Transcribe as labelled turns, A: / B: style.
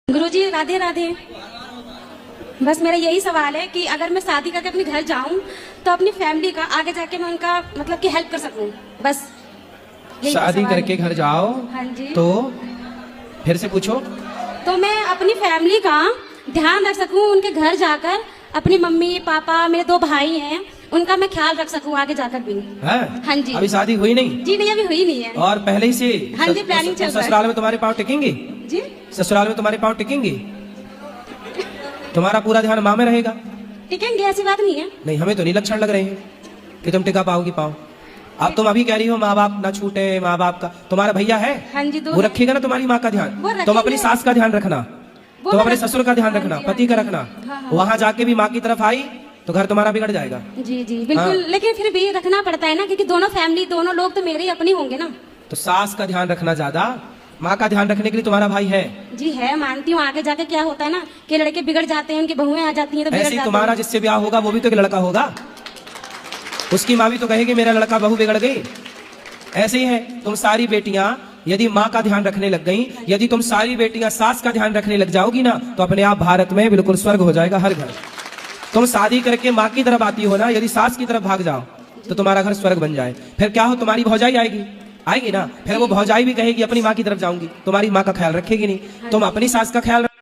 A: गुरुजी राधे राधे। बस मेरा यही सवाल है कि अगर मैं शादी करके अपने घर जाऊं तो अपनी फैमिली का आगे जाके मैं उनका मतलब कि हेल्प कर सकूं, बस यही
B: शादी
A: सवाल
B: करके
A: है।
B: घर जाओ
A: हाँ जी।
B: तो फिर से पूछो।
A: तो मैं अपनी फैमिली का ध्यान रख सकूं, उनके घर जाकर अपनी मम्मी पापा मेरे 2 भाई हैं उनका मैं ख्याल रख सकूं आगे जाकर भी।
B: है?
A: हाँ जी।
B: अभी शादी हुई नहीं?
A: जी नहीं, अभी हुई नहीं है।
B: और पहले ही से
A: हाँ जी, प्लानिंग चल रहा है।
B: ससुराल में तुम्हारे पाँव टिकेंगे?
A: जी
B: ससुराल में तुम्हारे पाँव टिकेंगे? तुम्हारा पूरा ध्यान माँ में रहेगा?
A: टिकेंगे, ऐसी बात नहीं है।
B: नहीं, हमें तो नहीं लक्षण लग रहे हैं कि तुम टिका पाओगी पाँव। अब तुम अभी कह रही हो माँ बाप ना छूटे, माँ बाप का तुम्हारा भैया है?
A: हाँ जी, 2
B: वो रखेगा ना तुम्हारी माँ का ध्यान।
A: वो रखेंगे।
B: तुम अपनी सास का ध्यान रखना,
A: वो
B: तुम
A: मैं
B: अपने
A: रख-
B: ससुर का ध्यान
A: हाँ
B: रखना,
A: जी,
B: पति का
A: हाँ जी।
B: रखना।
A: हाँ, हाँ।
B: वहां जाके भी माँ की तरफ आई तो घर तुम्हारा बिगड़ जाएगा।
A: जी जी बिल्कुल।
B: हाँ।
A: लेकिन फिर भी रखना पड़ता है ना, क्योंकि दोनों फैमिली दोनों लोग तो मेरे ही अपने होंगे ना।
B: तो सास का ध्यान रखना ज्यादा, माँ का ध्यान रखने के लिए तुम्हारा भाई है।
A: जी है, मानती हूँ। आगे जाके क्या होता है ना कि लड़के बिगड़ जाते हैं, उनकी बहुएं आ जाती हैं तो बिगड़
B: ऐसे ही
A: जाते
B: तुम्हारा
A: हैं।
B: जिससे ब्याह होगा वो भी तो एक लड़का होगा, उसकी माँ भी तो कहेगी मेरा लड़का बहू बिगड़ गई। ऐसे ही है, तुम सारी बेटियां यदि माँ का ध्यान रखने लग गई, यदि तुम सारी बेटियां सास का ध्यान रखने लग जाओगी ना, तो अपने आप भारत में बिल्कुल स्वर्ग हो जाएगा हर घर। तुम शादी करके माँ की तरफ आती हो ना, यदि सास की तरफ भाग जाओ तो तुम्हारा घर स्वर्ग बन जाए। फिर क्या हो, तुम्हारी भौजाई आएगी ना, फिर वो भौजाई भी कहेगी अपनी माँ की तरफ जाऊंगी, तुम्हारी माँ का ख्याल रखेगी नहीं। तुम अपनी सास का ख्याल